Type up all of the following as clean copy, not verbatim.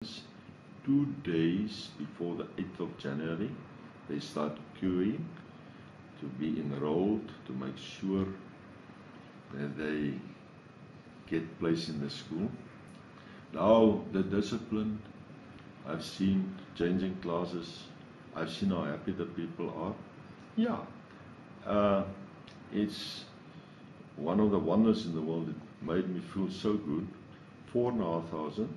2 days before the 8th of January, they start queuing to be enrolled to make sure that they get placed in the school. Now the discipline, I've seen changing classes, I've seen how happy the people are. Yeah, it's one of the wonders in the world. It made me feel so good. 4,500,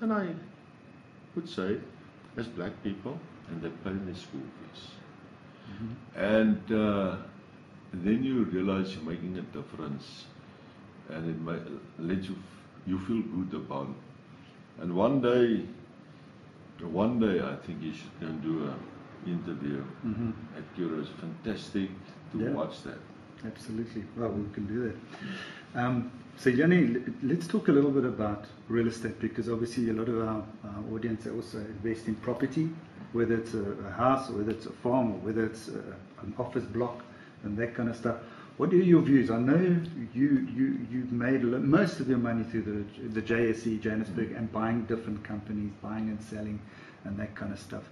and I would say, as black people, and they pay their school fees. And then you realize you're making a difference, and it lets you feel good about it. And one day I think you should go and do an interview at Curious. Fantastic to watch that. Absolutely. Well, we can do that. So Jannie, let's talk a little bit about real estate, because obviously a lot of our audience also invest in property, whether it's a house, or whether it's a farm, or whether it's an office block and that kind of stuff. What are your views? I know you've made most of your money through the JSE, Johannesburg, and buying different companies, buying and selling and that kind of stuff.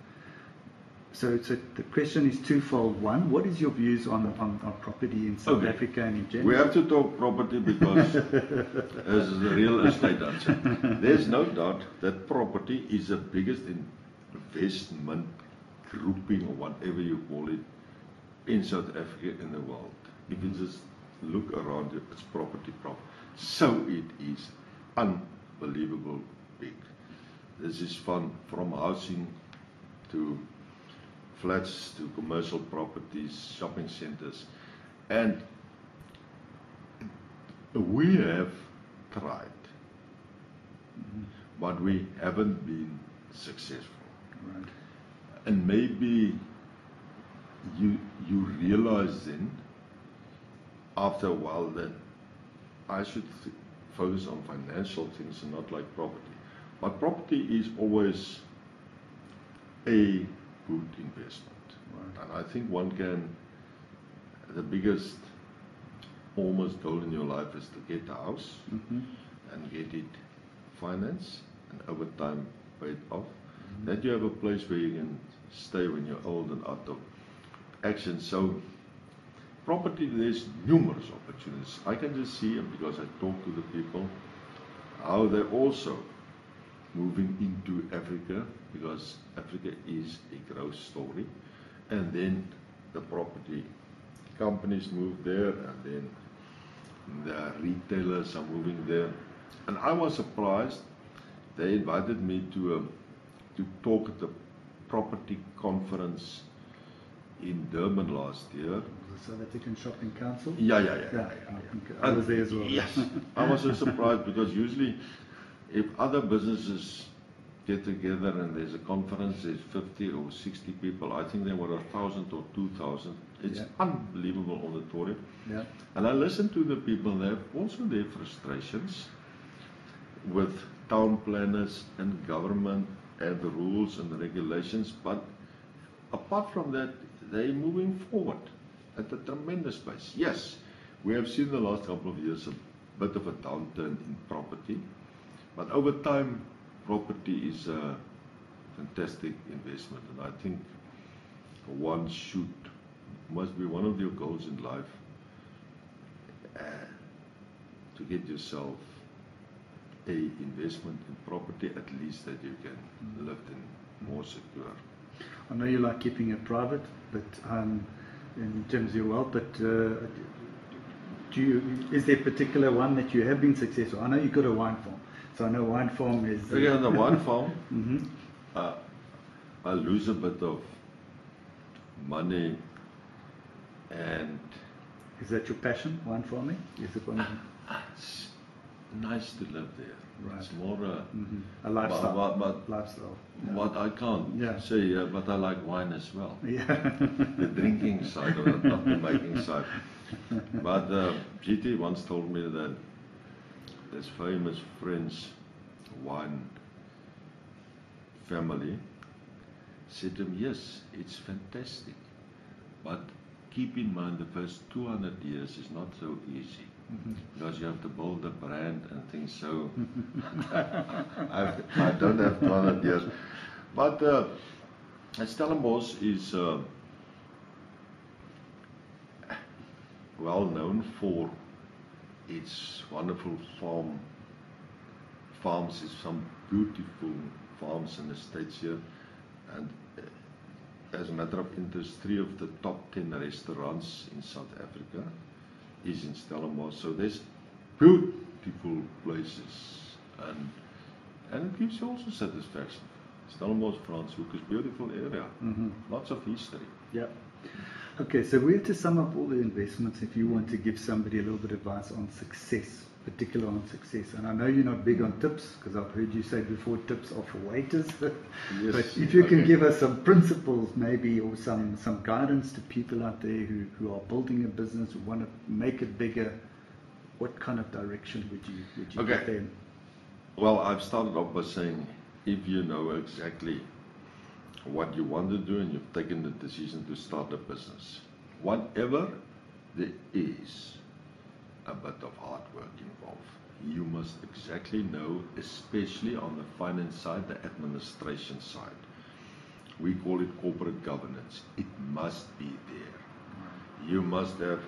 So the question is twofold. One, what is your views on property in South Africa and in general? We have to talk property because as a real estate answer, there's no doubt that property is the biggest investment grouping, or whatever you call it, in South Africa in the world. If you just look around you, it's property. So it is unbelievable big. This is fun, from housing to flats to commercial properties, shopping centers. And we have tried, but we haven't been successful. Right. And maybe you realize then, after a while, that I should focus on financial things and not like property. But property is always a good investment. Right. And I think the biggest almost goal in your life is to get a house and get it financed and over time paid off. That you have a place where you can stay when you're old and out of action. So property, there's numerous opportunities. I can just see, because I talk to the people, how they're also moving into Africa, because Africa is a growth story. And then the property companies move there, and then the retailers are moving there. And I was surprised. They invited me to talk at the property conference in Durban last year. The South African Shopping Council? Yeah. I was there as well. Yes. I was so surprised, because usually if other businesses get together and there's a conference, there's 50 or 60 people. I think there were 1,000 or 2,000. It's unbelievable auditorium. Yeah. And I listened to the people. They have also their frustrations with town planners and government and the rules and the regulations. But apart from that, they're moving forward at a tremendous pace. Yes, we have seen the last couple of years a bit of a downturn in property, but over time, property is a fantastic investment, and I think one must be one of your goals in life to get yourself a investment in property, at least that you can live in more secure. I know you like keeping it private, but in terms of your wealth, but is there a particular one that you have been successful? I know you've got a wine farm, so I know wine farm is... Again, the wine farm, I lose a bit of money, and... Is that your passion, wine farming? Is it one of them? It's nice to live there. Right. It's more a lifestyle. Lifestyle. Yeah. What I can't say, but I like wine as well. Yeah. The drinking side of it, not the making side. But GT once told me that this famous French wine family said to him, yes, it's fantastic, but keep in mind the first 200 years is not so easy. because you have to build a brand and things. So I don't have 200 years. But Stellenbosch is well known for its wonderful farms. Is some beautiful farms and estates here, and as a matter of interest, 3 of the top 10 restaurants in South Africa is in Stellenbosch. So there's beautiful places, and it gives you also satisfaction. Stellenbosch, Franshoek is a beautiful area, lots of history. Yeah. Okay, so we have to sum up all the investments if you want to give somebody a little bit of advice on success, particular on success. And I know you're not big on tips, because I've heard you say before tips are for waiters. Yes, but if you can give us some principles maybe, or some guidance to people out there who are building a business, who want to make it bigger, what kind of direction would you give them? Well, I've started off by saying, if you know exactly what you want to do and you've taken the decision to start a business, whatever there is a bit of hard work involved, you must exactly know, especially on the finance side, the administration side. We call it corporate governance. It must be there. You must have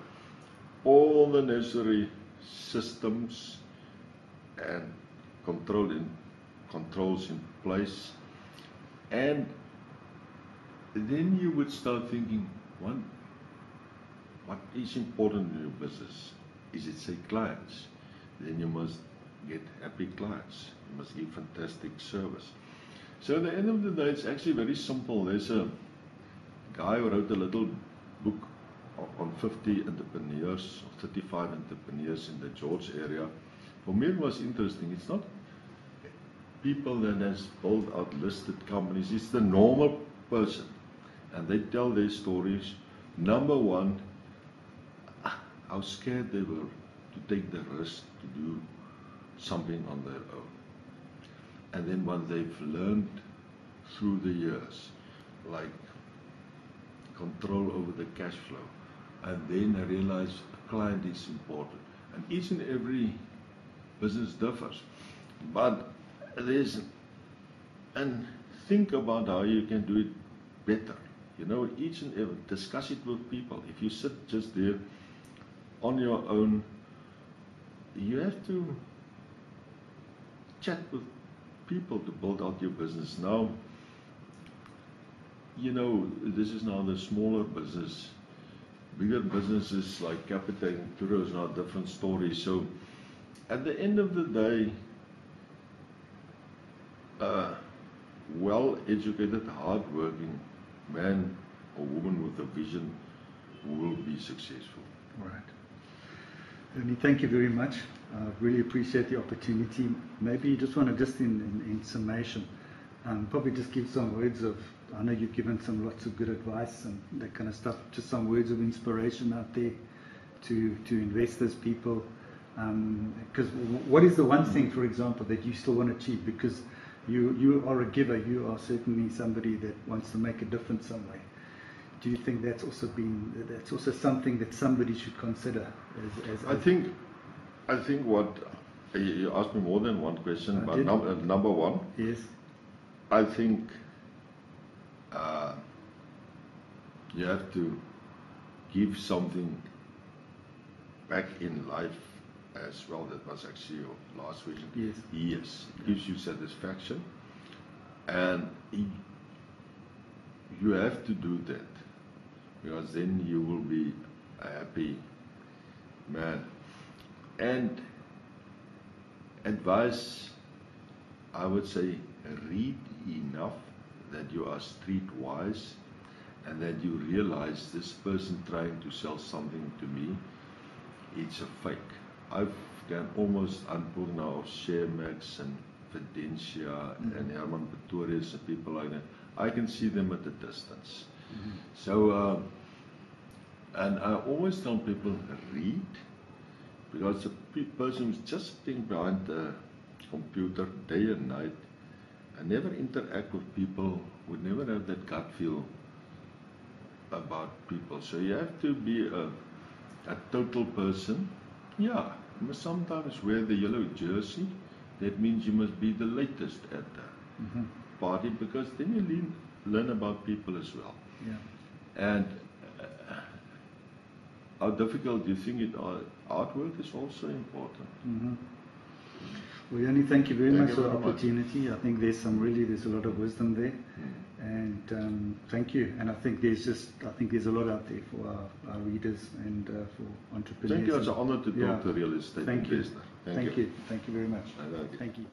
all the necessary systems and controls in place, and then you would start thinking, what is important in your business? Is it, say, clients? Then you must get happy clients. You must give fantastic service. So at the end of the day, it's actually very simple. There's a guy who wrote a little book on 50 entrepreneurs, or 35 entrepreneurs in the George area. For me, it was interesting. It's not people that has built out listed companies. It's the normal person. And they tell their stories. Number one, how scared they were to take the risk to do something on their own. And then what they've learned through the years, like control over the cash flow. And then I realized a client is important. And each and every business differs. But and think about how you can do it better. You know, each and every, discuss it with people. If you sit just there on your own, you have to chat with people to build out your business. Now, you know, this is now the smaller business. Bigger businesses like Capita and Turo is now a different story. So, at the end of the day, well-educated, hard-working man or woman with a vision will be successful. Right. Jannie, thank you very much. I really appreciate the opportunity. Maybe you just want to, just in summation, probably just give some words of, I know you've given lots of good advice and that kind of stuff, just some words of inspiration out there to investors, people. Because what is the one thing, for example, that you still want to achieve? Because you are a giver, you are certainly somebody that wants to make a difference somewhere. Do you think that's also something that somebody should consider? I think what you asked me more than one question, but number one, yes, I think you have to give something back in life as well. That was actually your last question. Yes. Yes, it gives you satisfaction, and you have to do that, because then you will be a happy man. And advice, I would say, read enough that you are streetwise and that you realize this person trying to sell something to me, it's a fake. I've done almost, I'm talking now of ShareMax and Fidentia and Herman Pretorius and people like that. I can see them at a distance. So, and I always tell people, read, because the person who's just sitting behind the computer day and night and never interact with people would never have that gut feel about people. So you have to be a total person Yeah, you must sometimes wear the yellow jersey. That means you must be the latest at the party, because then you learn about people as well. Yeah. And how difficult do you think it are? Artwork is also important. Well, Jannie, thank you very Thank much you for the very much. opportunity. I think there's a lot of wisdom there, and thank you. And I think there's a lot out there for our readers and for entrepreneurs. Thank you. It's an honor to talk Yeah. to a real estate Thank you. investor. Thank you. Thank you very much. Thank you. Thank you.